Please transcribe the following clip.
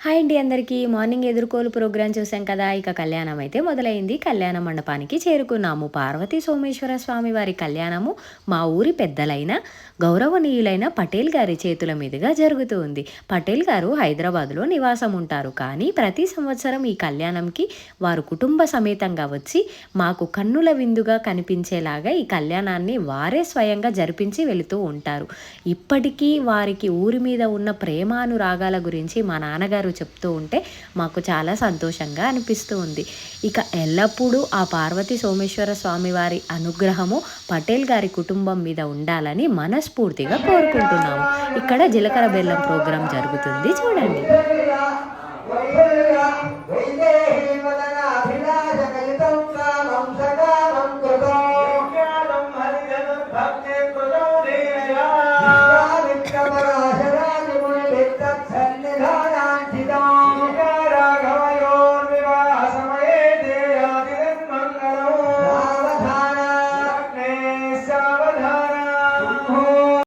Hi అండి అందరికీ. Morning ఎదుర్కోలు programme చూసాం కదా! ఇక కళ్యాణం అయితే మొదలైంది. కళ్యాణ మండపానికి చేరుకున్నాము. పార్వతీ సోమేశ్వర స్వామి వారి కళ్యాణము మా ఊరి పెద్దలైన, గౌరవనీయులైన పటేల్ గారి చేతుల మీదుగా జరుగుతూ ఉంది. పటేల్ గారు హైదరాబాద్‌లో నివాసం ఉంటారు. కానీ ప్రతి సంవత్సరం ఈ కళ్యాణంకి వారు కుటుంబ సమేతంగా వచ్చి మాకు కన్నుల విందుగా కనిపించేలాగా ఈ కళ్యాణాన్ని వారే స్వయంగా జరిపించి వెళుతూ ఉంటారు. ఇప్పటికీ వారికి ఊరి మీద ఉన్న ప్రేమానురాగాల గురించి మా నాన్నగారు చెప్తూ ఉంటే మాకు చాలా సంతోషంగా అనిపిస్తూ ఉంది. ఇక ఎల్లప్పుడూ ఆ పార్వతీ సోమేశ్వర స్వామి వారి అనుగ్రహము పటేల్ గారి కుటుంబం మీద ఉండాలని మనస్ఫూర్తిగా కోరుకుంటున్నాము. ఇక్కడ జీలకర్ర బెల్లం ప్రోగ్రాం జరుగుతుంది చూడండి.